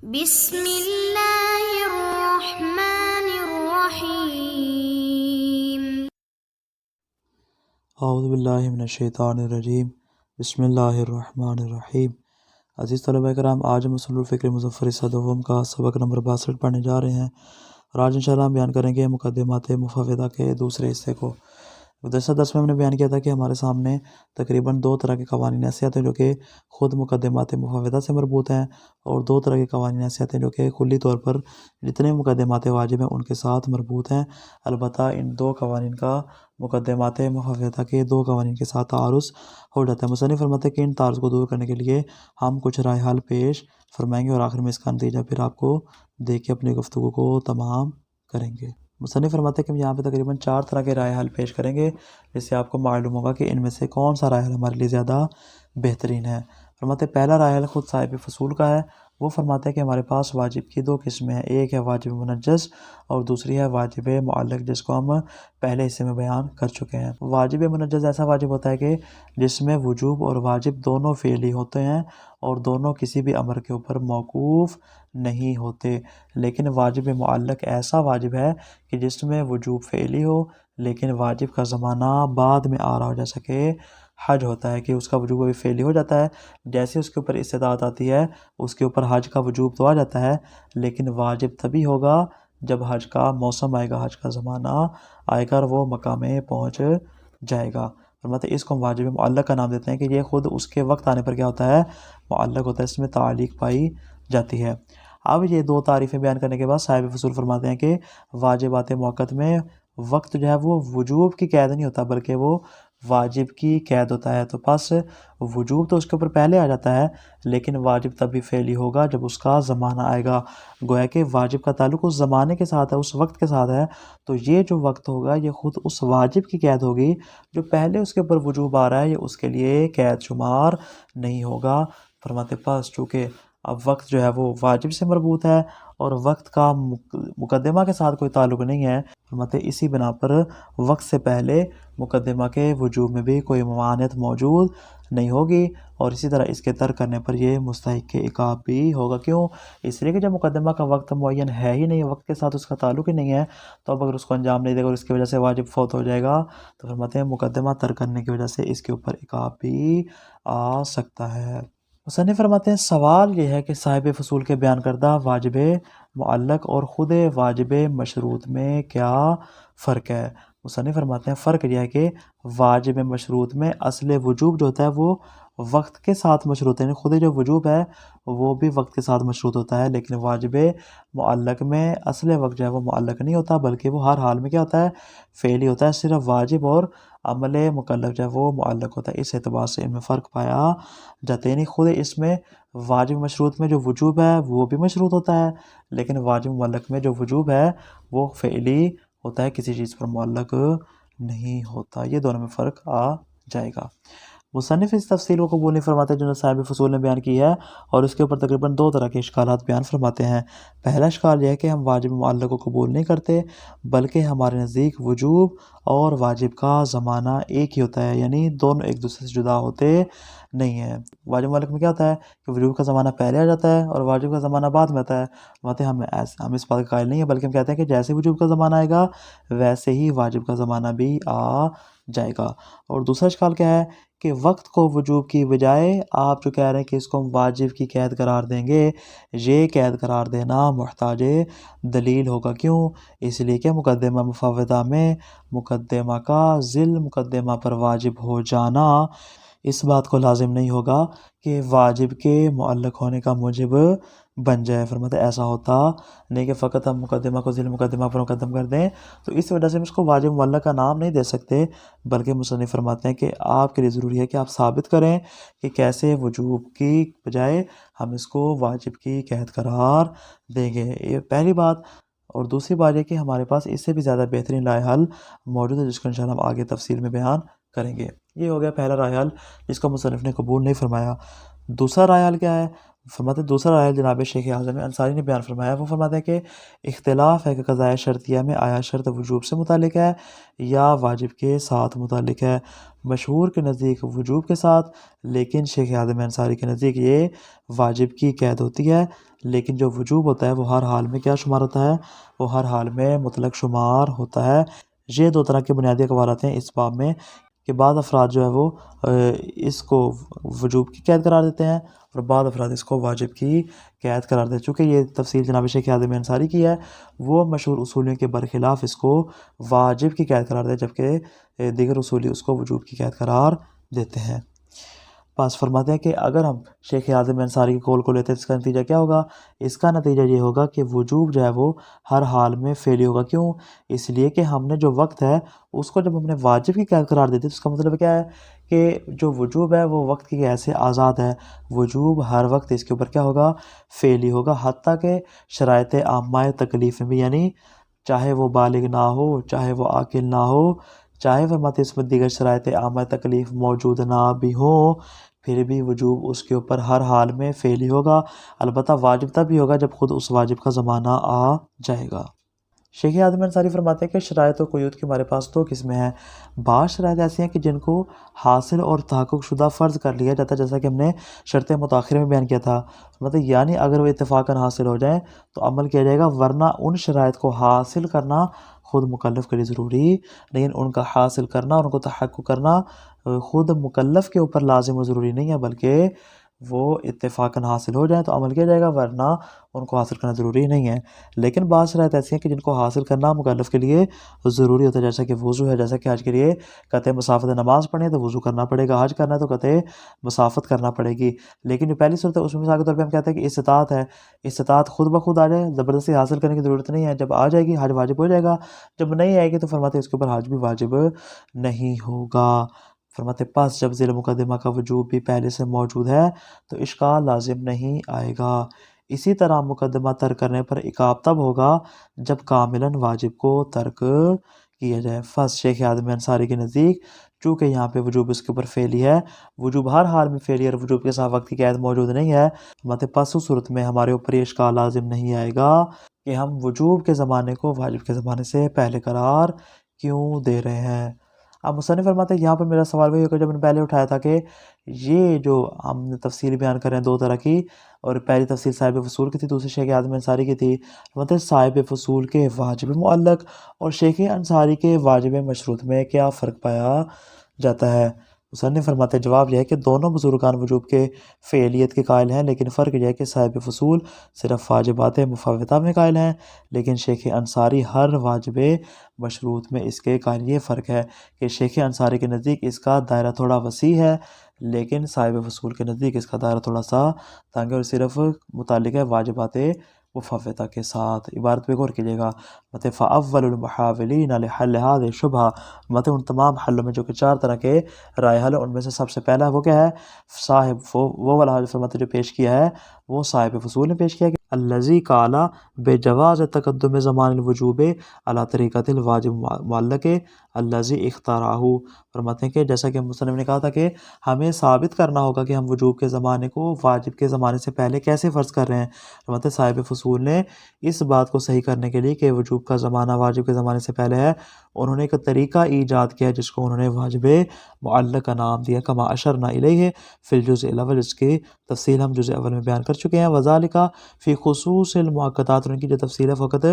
بسم اللہ الرحمن الرحیم۔ اعوذ باللہ من الشیطان الرجیم، بسم اللہ الرحمن الرحیم۔ عزیز طلبہ کرام، آج ہم اصول الفکر مظفر حصہ دوم کا سبق نمبر 62 پڑھنے جا رہے ہیں، اور آج انشاءاللہ ہم بیان کریں گے مقدمات مفوضہ کے دوسرے حصے کو۔ گزشتہ درس میں ہم نے بیان کیا تھا کہ ہمارے سامنے تقریباً دو طرح کے قوانین ایسے آتے ہیں جو کہ خود مقدمات مفوضہ سے مربوط ہیں، اور دو طرح کے قوانین ایسے آتے ہیں جو کہ کلی طور پر جتنے مقدمات واجب ہیں ان کے ساتھ مربوط ہیں۔ البتہ ان دو قوانین کا مقدمات مفوضہ کے دو قوانین کے ساتھ تعارض ہو جاتا ہے۔ مصنف فرماتے ہیں کہ ان تعارض کو دور کرنے کے لیے ہم کچھ رائے حل پیش فرمائیں گے، اور آخر میں اس کا نتیجہ پھر آپ کو دیکھ کے اپنی گفتگو کو تمام کریں گے۔ مصنف فرماتے ہیں کہ ہم یہاں پہ تقریباً 4 طرح کے رائے حل پیش کریں گے، جس سے آپ کو معلوم ہوگا کہ ان میں سے کون سا رائے حل ہمارے لیے زیادہ بہترین ہے۔ فرماتے ہیں پہلا رائے حل خود صاحب فصول کا ہے۔ وہ فرماتے ہیں کہ ہمارے پاس واجب کی دو قسمیں ہیں، ایک ہے واجب منجز اور دوسری ہے واجب معلق، جس کو ہم پہلے حصے میں بیان کر چکے ہیں۔ واجب منجز ایسا واجب ہوتا ہے کہ جس میں وجوب اور واجب دونوں فعلی ہوتے ہیں اور دونوں کسی بھی امر کے اوپر موقوف نہیں ہوتے، لیکن واجب معلق ایسا واجب ہے کہ جس میں وجوب فعلی ہو لیکن واجب کا زمانہ بعد میں آ رہا ہو، جیسا کہ حج ہوتا ہے کہ اس کا وجوب ابھی فعلی ہو جاتا ہے، جیسے اس کے اوپر استطاعت آتی ہے اس کے اوپر حج کا وجوب تو آ جاتا ہے، لیکن واجب تبھی ہوگا جب حج کا موسم آئے گا، حج کا زمانہ آئے گا اور وہ مکہ میں پہنچ جائے گا۔ فرماتے اس کو ہم واجب معلق کا نام دیتے ہیں کہ یہ خود اس کے وقت آنے پر کیا ہوتا ہے، معلق ہوتا ہے، اس میں تعلیق پائی جاتی ہے۔ اب یہ دو تعریفیں بیان کرنے کے بعد صاحب فصول فرماتے ہیں کہ واجبات موقت میں وقت جو ہے وہ وجوب کی قید نہیں ہوتا بلکہ وہ واجب کی قید ہوتا ہے، تو پس وجوب تو اس کے اوپر پہلے آ جاتا ہے لیکن واجب تبھی فعلی ہوگا جب اس کا زمانہ آئے گا۔ گویا کہ واجب کا تعلق اس زمانے کے ساتھ ہے، اس وقت کے ساتھ ہے، تو یہ جو وقت ہوگا یہ خود اس واجب کی قید ہوگی، جو پہلے اس کے اوپر وجوب آ رہا ہے یہ اس کے لیے قید شمار نہیں ہوگا۔ فرماتے پس چونکہ اب وقت جو ہے وہ واجب سے مربوط ہے اور وقت کا مقدمہ کے ساتھ کوئی تعلق نہیں ہے، فرماتے اسی بنا پر وقت سے پہلے مقدمہ کے وجوب میں بھی کوئی ممانعت موجود نہیں ہوگی، اور اسی طرح اس کے ترک کرنے پر یہ مستحق عقاب بھی ہوگا۔ کیوں؟ اس لیے کہ جب مقدمہ کا وقت معین ہے ہی نہیں، وقت کے ساتھ اس کا تعلق ہی نہیں ہے، تو اب اگر اس کو انجام نہیں دے گا اور اس کی وجہ سے واجب فوت ہو جائے گا تو فرماتے ہیں مقدمہ ترک کرنے کی وجہ سے اس کے اوپر عقاب بھی آ سکتا ہے۔ مصنف فرماتے ہیں سوال یہ ہے کہ صاحب فصول کے بیان کردہ واجب معلق اور خود واجب مشروط میں کیا فرق ہے؟ مصنف فرماتے ہیں فرق یہ ہے کہ واجب مشروط میں اصل وجوب جو ہوتا ہے وہ وقت کے ساتھ مشروط ہے، یعنی خود جو وجوب ہے وہ بھی وقت کے ساتھ مشروط ہوتا ہے، لیکن واجب معلق میں اصل وقت جو ہے وہ معلق نہیں ہوتا بلکہ وہ ہر حال میں کیا ہوتا ہے، فعلی ہوتا ہے، صرف واجب اور عمل مکلف جو ہے وہ معلق ہوتا ہے۔ اس اعتبار سے ان میں فرق پایا جاتا ہے، یعنی خود اس میں واجب مشروط میں جو وجوب ہے وہ بھی مشروط ہوتا ہے، لیکن واجب معلق میں جو وجوب ہے وہ فعلی ہوتا ہے، کسی چیز پر معلق نہیں ہوتا۔ یہ دونوں میں فرق آ جائے گا۔ مصنف اس تفصیل کو قبول نہیں فرماتے جو صاحب فصول نے بیان کی ہے، اور اس کے اوپر تقریباً 2 طرح کے اشکالات بیان فرماتے ہیں۔ پہلا اشکال یہ ہے کہ ہم واجب معلق کو قبول نہیں کرتے بلکہ ہمارے نزدیک وجوب اور واجب کا زمانہ ایک ہی ہوتا ہے، یعنی دونوں ایک دوسرے سے جدا ہوتے نہیں ہیں۔ واجب معلق میں کیا ہوتا ہے کہ وجوب کا زمانہ پہلے آ جاتا ہے اور واجب کا زمانہ بعد میں آتا ہے۔ ہم اس بات کے قائل نہیں ہیں بلکہ ہم کہتے ہیں کہ جیسے وجوب کا زمانہ آئے گا ویسے ہی واجب کا زمانہ بھی آ جائے گا۔ اور دوسرا اشکال کیا ہے کہ وقت کو وجوب کی بجائے آپ جو کہہ رہے ہیں کہ اس کو ہم واجب کی قید قرار دیں گے، یہ قید قرار دینا محتاج دلیل ہوگا۔ کیوں؟ اس لیے کہ مقدمہ مفوضہ میں مقدمہ کا ذیل مقدمہ پر واجب ہو جانا اس بات کو لازم نہیں ہوگا کہ واجب کے معلق ہونے کا موجب بن جائے۔ فرماتے ایسا ہوتا نہیں کہ فقط ہم مقدمہ کو ذیل مقدمہ پر مقدم کر دیں، تو اس وجہ سے ہم اس کو واجب معلق کا نام نہیں دے سکتے، بلکہ مصنف فرماتے ہیں کہ آپ کے لیے ضروری ہے کہ آپ ثابت کریں کہ کیسے وجوب کی بجائے ہم اس کو واجب کی قید قرار دیں گے، یہ پہلی بات۔ اور دوسری بات یہ کہ ہمارے پاس اس سے بھی زیادہ بہترین رائے حل موجود ہے جس کو انشاءاللہ ہم آگے تفصیل میں بیان کریں گے۔ یہ ہو گیا پہلا رائے حل جس کو مصنف نے قبول نہیں فرمایا۔ دوسرا رائے حل کیا ہے؟ فرماتے ہیں دوسرا رائے جناب شیخ اعظم انصاری نے بیان فرمایا، وہ فرماتے ہیں کہ اختلاف ہے کہ قضاء شرطیہ میں آیا شرط وجوب سے متعلق ہے یا واجب کے ساتھ متعلق ہے۔ مشہور کے نزدیک وجوب کے ساتھ، لیکن شیخ اعظم انصاری کے نزدیک یہ واجب کی قید ہوتی ہے، لیکن جو وجوب ہوتا ہے وہ ہر حال میں کیا شمار ہوتا ہے؟ وہ ہر حال میں مطلق شمار ہوتا ہے۔ یہ دو طرح کے بنیادی اقوالات ہیں اس باب میں کہ بعض افراد جو ہے وہ اس کو وجوب کی قید قرار دیتے ہیں اور بعض افراد اس کو واجب کی قید قرار دیتے ہیں۔ چونکہ یہ تفصیل جناب شیخ اعظم انصاری کی ہے، وہ مشہور اصولیوں کے برخلاف اس کو واجب کی قید قرار دیتے ہیں، جبکہ دیگر اصولی اس کو وجوب کی قید قرار دیتے ہیں۔ بس فرماتے ہیں کہ اگر ہم شیخ اعظم انصاری کے قول کو لیتے ہیں، اس کا نتیجہ کیا ہوگا؟ اس کا نتیجہ یہ ہوگا کہ وجوب جو ہے وہ ہر حال میں فعلی ہوگا۔ کیوں؟ اس لیے کہ ہم نے جو وقت ہے اس کو جب ہم نے واجب کی قید قرار دیتی ہے، اس کا مطلب کیا ہے کہ جو وجوب ہے وہ وقت کی قید سے آزاد ہے۔ وجوب ہر وقت اس کے اوپر کیا ہوگا؟ فعلی ہوگا، حتیٰ کہ شرائط عامہ تکلیف میں بھی، یعنی چاہے وہ بالغ نہ ہو، چاہے وہ عاقل نہ ہو، چاہے فرماتے اس میں دیگر شرائط عامہ تکلیف موجود نہ بھی ہوں، پھر بھی وجوب اس کے اوپر ہر حال میں فعلی ہوگا۔ البتہ واجب تب بھی ہوگا جب خود اس واجب کا زمانہ آ جائے گا۔ شیخ اعظم انصاری فرماتے ہیں کہ شرائط و قیود کی ہمارے پاس دو قسمیں ہیں۔ بعض شرائط ایسی ہیں کہ جن کو حاصل اور تحقق شدہ فرض کر لیا جاتا ہے، جیسا کہ ہم نے شرط متاخرہ میں بیان کیا تھا، مطلب یعنی اگر وہ اتفاقاً حاصل ہو جائیں تو عمل کیا جائے گا، ورنہ ان شرائط کو حاصل کرنا خود مکلف کے لیے ضروری نہیں، ان کا حاصل کرنا اور ان کو تحقق کرنا خود مکلف کے اوپر لازم و ضروری نہیں ہے، بلکہ وہ اتفاقاً حاصل ہو جائیں تو عمل کیا جائے گا، ورنہ ان کو حاصل کرنا ضروری نہیں ہے۔ لیکن بعض شرائط ایسی ہیں کہ جن کو حاصل کرنا مکلف کے لیے ضروری ہوتا ہے، جیسا کہ وضو ہے، جیسا کہ حج کے لیے قطع مسافت نماز پڑھیں تو وضو کرنا پڑے گا، حج کرنا ہے تو قطع مسافت کرنا پڑے گی۔ لیکن جو پہلی صورت ہے اس میں مثال کے طور پہ ہم کہتے ہیں کہ استطاعت ہے، استطاعت خود بخود آ جائے، زبردستی حاصل کرنے کی ضرورت نہیں ہے، جب آ جائے گی حج واجب ہو جائے گا، جب نہیں آئے گی تو فرماتے ہیں اس کے اوپر حج بھی واجب نہیں ہوگا۔ فرماتے پس جب ذیل مقدمہ کا وجوب بھی پہلے سے موجود ہے تو اشکال لازم نہیں آئے گا۔ اسی طرح مقدمہ ترک کرنے پر عقاب تب ہوگا جب کاملاً واجب کو ترک کیا جائے۔ فس شیخ اعظم انصاری کے نزدیک چونکہ یہاں پہ وجوب اس کے اوپر فعلی ہے، وجوب ہر حال میں فعلی ہے اور وجوب کے ساتھ وقت کی قید موجود نہیں ہے، فرماتے پس اس صورت میں ہمارے اوپر یہ اشکال لازم نہیں آئے گا کہ ہم وجوب کے زمانے کو واجب کے زمانے سے پہلے قرار کیوں دے رہے ہیں۔ اب مصنف فرماتے ہیں یہاں پر میرا سوال وہی ہوگا جب میں نے پہلے اٹھایا تھا کہ یہ جو ہم نے تفصیل بیان کر رہے ہیں دو طرح کی، اور پہلی تفصیل صاحب فصول کی تھی، دوسری شیخ اعظم انصاری کی تھی۔ مطلب صاحب فصول کے واجب معلق اور شیخ انصاری کے واجب مشروط میں کیا فرق پایا جاتا ہے؟ مصنف فرماتے ہیں جواب یہ ہے کہ دونوں بزرگان وجوب کے فعلیت کے قائل ہیں، لیکن فرق یہ ہے کہ صاحب فصول صرف واجبات مفوتہ میں قائل ہیں، لیکن شیخ انصاری ہر واجب مشروط میں اس کے قائل۔ یہ فرق ہے کہ شیخ انصاری کے نزدیک اس کا دائرہ تھوڑا وسیع ہے، لیکن صاحب فصول کے نزدیک اس کا دائرہ تھوڑا سا تنگ ہے اور صرف متعلق ہے واجبات مفوتہ کے ساتھ۔ عبارت پہ غور کیجیے گا، مطلب فاول المحاولین لحل هذه الشبهہ، مطلب ان تمام حلوں میں جو کہ چار طرح کے رائے حل ہیں ان میں سے سب سے پہلا وہ کیا ہے؟ صاحب وہ والا حل فرماتے جو پیش کیا ہے وہ صاحب فصول نے پیش کیا کہ الذی قال بجواز تقدم زمان الوجوب علی طریقۃ الواجب معلق الذی اختارہ، فرماتے ہیں کہ جیسا کہ مصنف نے کہا تھا کہ ہمیں ثابت کرنا ہوگا کہ ہم وجوب کے زمانے کو واجب کے زمانے سے پہلے کیسے فرض کر رہے ہیں۔ فرماتے صاحب فصول نے اس بات کو صحیح کرنے کے لیے کہ وجوب کا زمانہ واجب کے زمانے سے پہلے ہے، انہوں نے ایک طریقہ ایجاد کیا جس کو انہوں نے واجب معلق کا نام دیا، کما اشرنا الیہ فی الجزء الاول، اس کی تفصیل ہم جزء اول میں بیان کر چکے ہیں۔ وذالک فی خصوص المؤقتات، ان کی جو تفصیل ہے فقط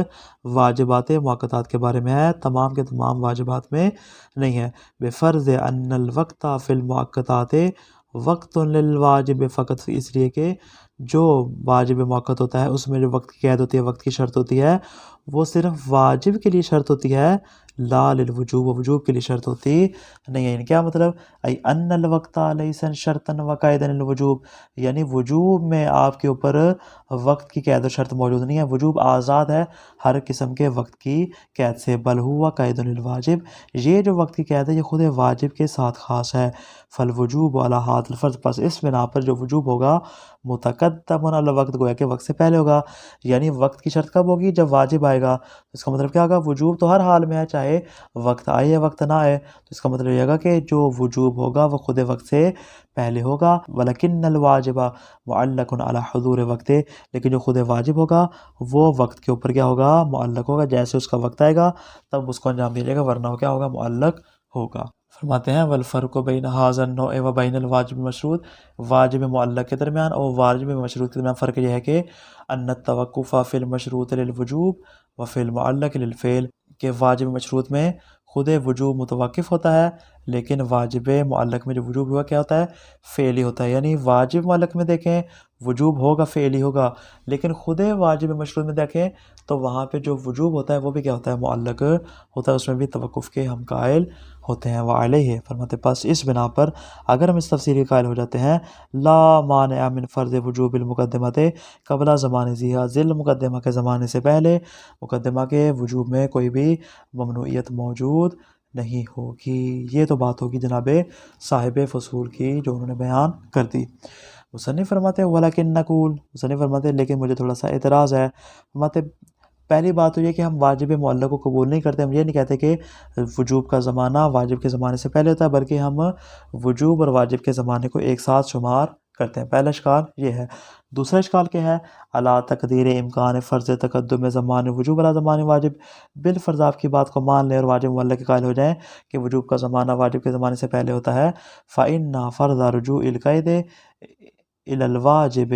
واجبات مؤقتات کے بارے میں ہے، تمام کے تمام واجبات میں نہیں ہے۔ بفرض ان الوقت فی المؤقتات وقت للواجب فقط، اس لیے کہ جو واجب موقت ہوتا ہے اس میں جو وقت کی قید ہوتی ہے، وقت کی شرط ہوتی ہے، وہ صرف واجب کے لیے شرط ہوتی ہے، لا للوجوب، وجوب کے لیے شرط ہوتی نہیں ہے۔ یعنی کیا مطلب؟ ای ان الوقت لیس شرطا وقیدا للوجوب، یعنی وجوب میں آپ کے اوپر وقت کی قید و شرط موجود نہیں ہے، وجوب آزاد ہے ہر قسم کے وقت کی قید سے، بل ہوا قید للواجب، یہ جو وقت کی قید ہے یہ خود واجب کے ساتھ خاص ہے۔ فالوجوب علی ھذا الفرض، پس اس بنا پر جو وجوب ہوگا متقدم علی الوقت، گویا کہ وقت سے پہلے ہوگا، یعنی وقت کی شرط کب ہوگی؟ جب واجب آئے گا. تو اس کا مطلب کیا ہوگا؟ وجوب تو ہر حال میں ہے، چاہے وقت آئے یا وقت نہ آئے. تو اس کا مطلب یہ ہوگا کہ جو وجوب ہوگا وہ خود وقت سے پہلے ہوگا. وَلَكِنَّ الْوَاجِبَ مُعَلَّقٌ عَلَى حُضُورِ وَقْتِ، لیکن جو خود واجب ہوگا وہ وقت کے اوپر کیا ہوگا؟ معلق ہوگا. جیسے اس کا وقت آئے گا تب اس کو انجام دیا جائے گا، ورنہ وہ کیا ہوگا؟ معلق ہوگا. فرماتے ہیں وَالْفَرْقُ بَيْنَ هَذَا النَّوْعِ وَبَيْنَ الْوَاجِبِ الْمَشْرُوطِ، واجب معلق کے درمیان اور واجب مشروط کے درمیان فرق یہ ہے کہ أَنَّ التَّوَقُّفَ فِي الْمَشْرُوطِ لِلْوُجُوبِ وَفِي الْمُعَلَّقِ لِلْفِعْلِ، کہ واجب مشروط میں خود وجوب متوقف ہوتا ہے، لیکن واجب معلق میں جو وجوب ہوا کیا ہوتا ہے؟ فعلی ہوتا ہے. یعنی واجب معلق میں دیکھیں وجوب ہوگا، فعلی ہوگا، لیکن خود واجب مشروط میں دیکھیں تو وہاں پہ جو وجوب ہوتا ہے وہ بھی کیا ہوتا ہے؟ معلق ہوتا ہے، اس میں بھی توقف کے ہم قائل ہوتے ہیں. وعلیہ فرماتے پس اس بنا پر اگر ہم اس تفسیر کے قائل ہو جاتے ہیں لا مانع من فرض وجوب المقدمت قبل زمان ذیہا، ذل مقدمہ کے زمانے سے پہلے مقدمہ کے وجوب میں کوئی بھی ممنوعیت موجود نہیں ہوگی. یہ تو بات ہوگی جناب صاحب فصول کی جو انہوں نے بیان کر دی. مصنف فرماتے ہیں ولیکن نقول، مصنف فرماتے ہیں لیکن مجھے تھوڑا سا اعتراض ہے. فرماتے پہلی بات تو یہ کہ ہم واجب معلق کو قبول نہیں کرتے. ہم یہ نہیں کہتے کہ وجوب کا زمانہ واجب کے زمانے سے پہلے ہوتا ہے، بلکہ ہم وجوب اور واجب کے زمانے کو ایک ساتھ شمار کرتے ہیں. پہلا اشکال یہ ہے. دوسرا اشکال کیا ہے؟ علی تقدیر امکان فرض تقدم زمان وجوب علی زمان واجب، بالفرض آپ کی بات کو مان لیں اور واجب معلق کے قائل ہو جائیں کہ وجوب کا زمانہ واجب کے زمانے سے پہلے ہوتا ہے. فإن فرض رجوع القید الی الواجب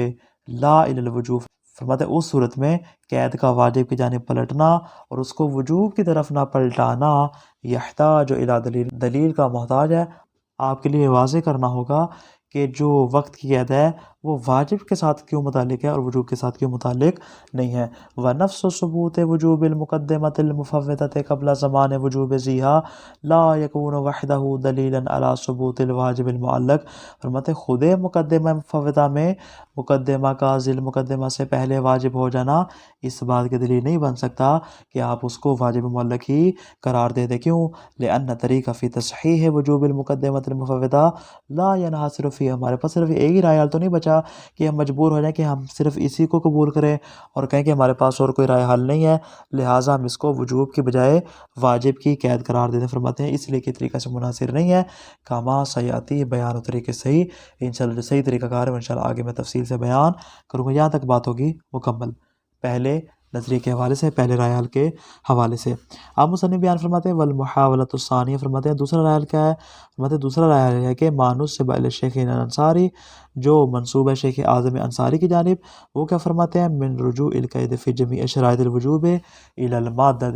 لا الی الوجوب، فرماتے ہیں اس صورت میں قید کا واجب کی جانب پلٹنا اور اس کو وجوب کی طرف نہ پلٹانا یحتاج الی دلیل، دلیل کا محتاج ہے. آپ کے لیے واضح کرنا ہوگا کہ جو وقت کی قید ہے وہ واجب کے ساتھ کیوں متعلق ہے اور وجوب کے ساتھ کیوں متعلق نہیں ہے. وَنَفْسُ ثبوت وجوب المقدمۃ المفوتۃ قبل زمان وجوب ذیہا لا یکون وحدہ دلیلا علی ثبوت الواجب المعلق، فرماتے خود مقدمہ مفوتہ میں مقدمہ کا ذیل مقدمہ سے پہلے واجب ہو جانا اس بات کی دلیل نہیں بن سکتا کہ آپ اس کو واجب معلق ہی قرار دے دیں. کیوں؟ لأن طریقہ فی تصحیح وجوب المقدمۃ المفوتہ لا ینحصر فی، ہمارے پاس صرف ایک ہی رائے حل تو نہیں بچا کہ ہم مجبور ہو جائیں کہ ہم صرف اسی کو قبول کریں اور کہیں کہ ہمارے پاس اور کوئی رائے حل نہیں ہے، لہٰذا ہم اس کو وجوب کی بجائے واجب کی قید قرار دیتے. فرماتے ہیں اس لیے کہ طریقہ سے منحصر نہیں ہے. کما سیاتی بیان و طریقے صحیح، انشاءاللہ جو صحیح طریقہ کار ہے انشاءاللہ آگے میں تفصیل سے بیان کروں گا. یہاں تک بات ہوگی مکمل پہلے نظریے کے حوالے سے، پہلے رائے حل کے حوالے سے. آپ مصنف بیان فرماتے ہیں والمحاولۃ الثانیہ، فرماتے ہیں دوسرا رائے حل کیا ہے؟ فرماتے ہیں دوسرا رائے حل ہے کہ مانسب الی شیخ انصاری، جو منصوب ہے شیخ اعظم انصاری کی جانب، وہ کیا فرماتے ہیں؟ من رجوع القید فی جمیع شرائط الوجوب الی المادہ،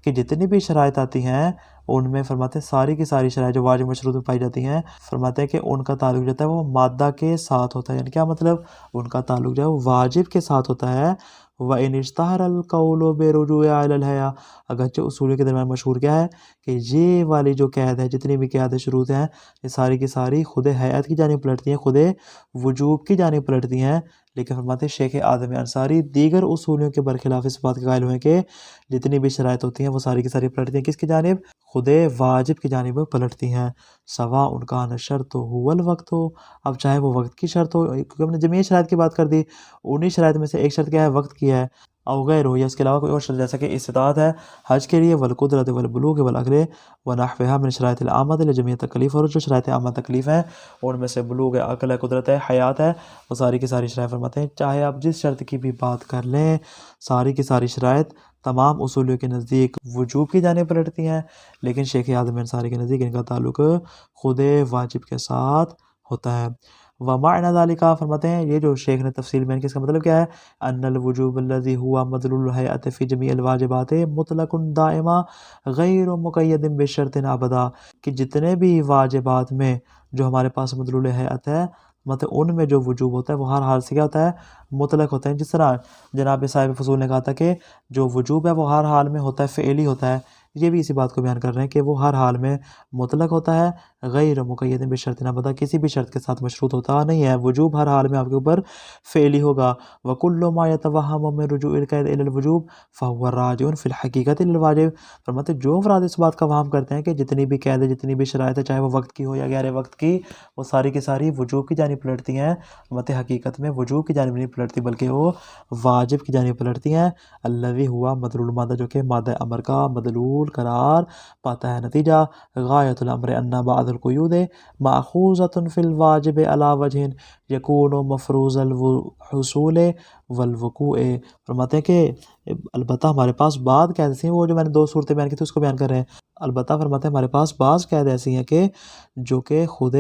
کہ جتنی بھی شرائط آتی ہیں ان میں فرماتے ہیں ساری کی ساری شرائط جو واجب مشروط میں پائی جاتی ہیں، فرماتے ہیں کہ ان کا تعلق جاتا ہے وہ مادہ کے ساتھ ہوتا ہے. یعنی کیا مطلب؟ ان کا تعلق جو ہے وہ واجب کے ساتھ ہوتا ہے. وَإِنِ اشْتَهَرَ الْقَوْلُ بِرُجُوعِ عَلَى الْحَيَاءِ، اگرچہ اصولوں کے درمیان مشہور کیا ہے کہ یہ والی جو قید ہے، جتنی بھی قید شروط ہیں یہ ساری کی ساری خود حیات کی جانب پلٹتی ہیں، خود وجوب کی جانب پلٹتی ہیں. لیکن فرماتے ہیں شیخ اعظم انصاری دیگر اصولیوں کے برخلاف اس بات کے قائل ہوئے کہ جتنی بھی شرائط ہوتی ہیں وہ ساری کی ساری پلٹتی ہیں کس کی جانب؟ خود واجب کی جانب پلٹتی ہیں. سوا ان کا شرط ہو الوقت ہو، اب چاہے وہ وقت کی شرط ہو، کیونکہ ہم نے جمعی شرائط کی بات کر دی، انہی شرائط میں سے ایک شرط کیا ہے؟ وقت کی ہے. او غیر ہو، یا اس کے علاوہ کوئی اور شرط جیسا کہ استطاعت ہے حج کے لیے، والقدرت والبلوغ والعقل ونحوها من شرائط العامۃ لجمیع تکلیف، اور جو شرائط عامہ تکلیف ہیں ان میں سے بلوغ ہے، عقل ہے، قدرت ہے، حیات ہے، وہ ساری کی ساری شرائط فرماتے ہیں چاہے آپ جس شرط کی بھی بات کر لیں ساری کی ساری شرائط تمام اصولیوں کے نزدیک وجوب کی جانب پلٹتی ہیں، لیکن شیخ اعظم انصاری کے نزدیک ان کا تعلق خود واجب کے ساتھ ہوتا ہے. ومعنى ذلك، فرماتے ہیں یہ جو شیخ نے تفصیل میں اس کا مطلب کیا ہے؟ ان الوجوب الذي هو مدلول الهيئة في جميع الواجبات مطلق دائما غیر مقید بشرط ابدا، کہ جتنے بھی واجبات میں جو ہمارے پاس مدلول حیات ہے مطلب ان میں جو وجوب ہوتا ہے وہ ہر حال سے کیا ہوتا ہے؟ مطلق ہوتا ہے. جس طرح جناب صاحب فضول نے کہا تھا کہ جو وجوب ہے وہ ہر حال میں ہوتا ہے، فعلی ہوتا ہے. یہ بھی اسی بات کو بیان کر رہے ہیں کہ وہ ہر حال میں مطلق ہوتا ہے، غیر مقید بشرط نبتہ، کسی بھی شرط کے ساتھ مشروط ہوتا نہیں ہے، وجوب ہر حال میں آپ کے اوپر فعلی ہوگا۔ وَكُلُّ مَا يَتَوَهَّمُ مِن رُجُوعِ الْقَيْدِ إِلَى الْوُجُوبِ فَهُوَ راجع فِي الْحَقِيقَةِ لِلْوَاجِبِ۔ فرماتے ہیں جو افراد اس بات کا وہم کرتے ہیں کہ جتنی بھی قید ہے، جتنی بھی شرائط ہے، چاہے وہ وقت کی ہو یا غیر وقت کی، وہ ساری کی ساری وجوب کی جانب پلٹتی ہیں، فرماتے ہیں حقیقت میں وجوب کی جانب نہیں پلٹتی بلکہ وہ واجب کی جانب پلٹتی ہیں۔ الذی ہوا مدلول مادہ، جو کہ مادہ امر کا مدلول قرار پاتا ہے۔ نتیجہ غایۃ الامر ان بعض القیود ماخوذۃ فی الواجب علی وجہ یکون مفروض الحصول والوقوع۔ فرماتے ہیں کہ البتہ ہمارے پاس بعض قید ایسی ہیں، وہ جو میں نے دو صورتیں بیان کی تھی اس کو بیان کر رہے ہیں، البتہ فرماتے ہیں ہمارے پاس بعض قید ایسی ہیں کہ جو کہ خود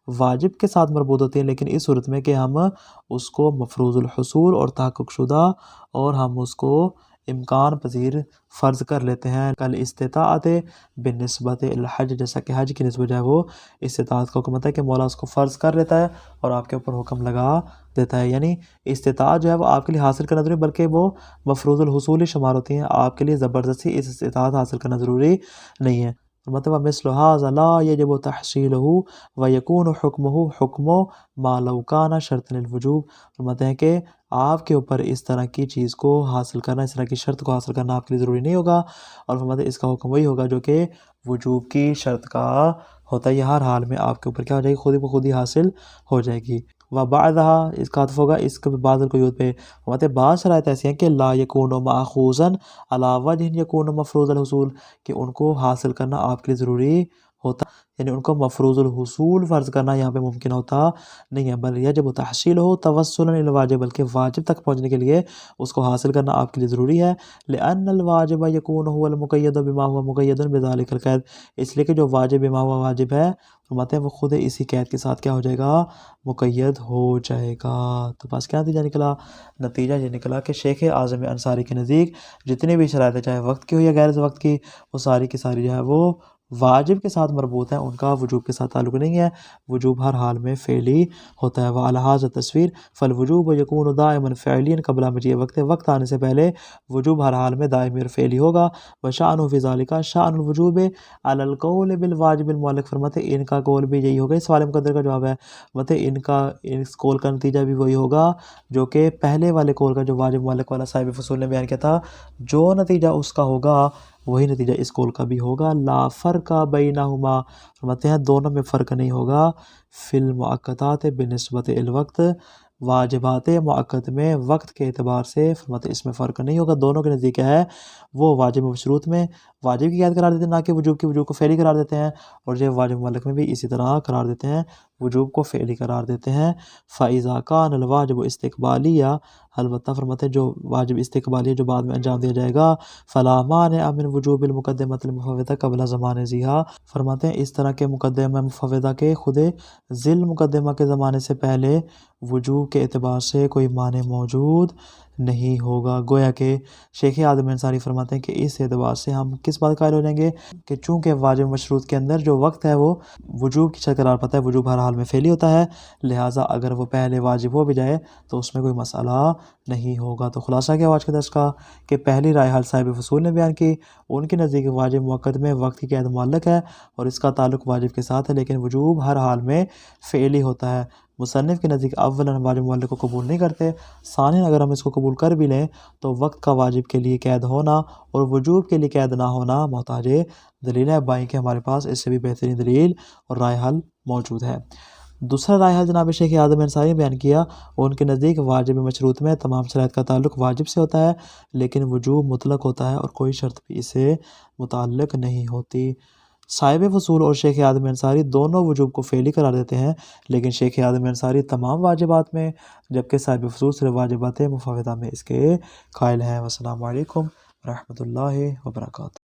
واجب کے ساتھ مربوط ہوتی ہیں، لیکن اس صورت میں کہ ہم اس کو مفروض الحصول اور تحقق شدہ اور ہم اس کو امکان پذیر فرض کر لیتے ہیں۔ کل استطاعت بنسبت الحج، جیسا کہ حج کی نسبت جو ہے وہ استطاعت کا حکم ہے کہ مولا اس کو فرض کر لیتا ہے اور آپ کے اوپر حکم لگا دیتا ہے، یعنی استطاعت جو ہے وہ آپ کے لیے حاصل کرنا ضروری، بلکہ وہ مفروض الحصول ہی شمار ہوتی ہیں، آپ کے لیے زبردستی اس استطاعت حاصل کرنا ضروری نہیں ہے۔ مطلب مثل هذا لا يجب تحصيله ويكون حكمه حكم ما لو كان شرطا للوجوب۔ فرماتے ہیں کہ آپ کے اوپر اس طرح کی چیز کو حاصل کرنا، اس طرح کی شرط کو حاصل کرنا آپ کے لیے ضروری نہیں ہوگا، اور فرماتے ہیں اس کا حکم وہی ہوگا جو کہ وجوب کی شرط کا ہوتا ہے، یہ ہر حال میں آپ کے اوپر کیا ہو جائے گی، خود بخود ہی حاصل ہو جائے گی۔ وبعدها اس کا عطف ہوگا اس کے بعد القیود پہ، فرماتے ہیں بعض شرائط ایسی ہیں کہ لا یکون ماخوذا علی وجہ یکون مفروض الحصول، کہ ان کو حاصل کرنا آپ کے لیے ضروری ہوتا، یعنی ان کو مفروض الحصول فرض کرنا یہاں پہ ممکن ہوتا نہیں ہے، بل یجب تحصیلہ توسلا الی الواجب، بلکہ واجب تک پہنچنے کے لیے اس کو حاصل کرنا آپ کے لیے ضروری ہے۔ لأن الواجب یکون هو المقید بما هو مقید بذلک القید، اس لیے کہ جو واجب بما ہوا واجب ہے، فرماتے ہیں وہ خود اسی قید کے ساتھ کیا ہو جائے گا، مقید ہو جائے گا۔ تو بس کیا نتیجہ نکلا؟ نتیجہ یہ نکلا کہ شیخ اعظم انصاری کے نزدیک جتنی بھی شرائط ہے، چاہے وقت کی ہو یا غیر وقت کی، وہ ساری کی ساری جو ہے وہ واجب کے ساتھ مربوط ہیں، ان کا وجوب کے ساتھ تعلق نہیں ہے، وجوب ہر حال میں فعلی ہوتا ہے۔ وعلی ھذا التصویر فالوجوب یکون دائما فعلیا قبل مجیء وقت، وقت آنے سے پہلے وجوب ہر حال میں دائمی اور فعلی ہوگا۔ وشأن فی ذلک شأن الوجوب علی القول بالواجب المعلق، فرماتے ہیں ان کا قول بھی یہی ہوگا، اس سوال مقدر کا جواب ہے، فرماتے ہیں اس قول کا نتیجہ بھی وہی ہوگا جو کہ پہلے والے قول کا جو واجب معلق والا صاحب فصول نے بیان کیا تھا، جو نتیجہ اس کا ہوگا وہی نتیجہ اس قول کا بھی ہوگا۔ لا فرق بینہما، فرماتے ہیں دونوں میں فرق نہیں ہوگا، فی المؤقتات بنسبت الوقت، واجبات مؤقت میں وقت کے اعتبار سے، فرماتے ہیں اس میں فرق نہیں ہوگا، دونوں کے نزدیک ہے وہ واجب مشروط میں واجب کی قید قرار دیتے ہیں، نہ کہ وجوب کی، وجوب کو فعلی قرار دیتے ہیں، اور جو واجب معلق میں بھی اسی طرح قرار دیتے ہیں، وجوب کو فعلی قرار دیتے ہیں۔ فَإِذَا كَانَ الْوَاجِبُ اسْتِقْبَالِيًّا، البتہ فرماتے ہیں جو واجب استقبالی ہے، جو بعد میں انجام دیا جائے گا، فَلَا مَانِعَ مِنْ وُجُوبِ الْمُقَدِّمَةِ الْمُفَوِّضَةِ قبل زمان ذیہا، فرماتے ہیں اس طرح کے مقدمہ مفوضہ کے خود ذیل مقدمہ کے زمانے سے پہلے وجوب کے اعتبار سے کوئی معنی موجود نہیں ہوگا۔ گویا کہ شیخ اعظم انصاری فرماتے ہیں کہ اس اعتبار سے ہم کس بات قائل ہو جائیں گے کہ چونکہ واجب مشروط کے اندر جو وقت ہے وہ وجوب کی شکل قرار پاتا ہے، وجوب ہر حال میں فعلی ہوتا ہے، لہٰذا اگر وہ پہلے واجب ہو بھی جائے تو اس میں کوئی مسئلہ نہیں ہوگا۔ تو خلاصہ کیا آج کے درس کا کہ پہلی رائے حل صاحب فصول نے بیان کی، ان کے نزدیک واجب موقت میں وقت کی قید معلق ہے اور اس کا تعلق واجب کے ساتھ ہے، لیکن وجوب ہر حال میں فعلی ہوتا ہے۔ مصنف کے نزدیک اولاً واجب معلق کو قبول نہیں کرتے، ثانیاً اگر ہم اس کو قبول کر بھی لیں تو وقت کا واجب کے لیے قید ہونا اور وجوب کے لیے قید نہ ہونا محتاج دلیل ہے، بائیں کہ ہمارے پاس اس سے بھی بہترین دلیل اور رائے حل موجود ہے۔ دوسرا رائے حل جناب شیخ اعظم انصاری نے بیان کیا، ان کے نزدیک واجب مشروط میں تمام شرائط کا تعلق واجب سے ہوتا ہے، لیکن وجوب مطلق ہوتا ہے اور کوئی شرط بھی اسے متعلق نہیں ہوتی۔ صاحب فصول اور شیخ اعظم انصاری دونوں وجوب کو فعلی قرار دیتے ہیں، لیکن شیخ اعظم انصاری تمام واجبات میں، جبکہ صاحب فصول صرف واجبات مفوضہ میں اس کے قائل ہیں۔ والسلام علیکم ورحمۃ اللہ وبرکاتہ۔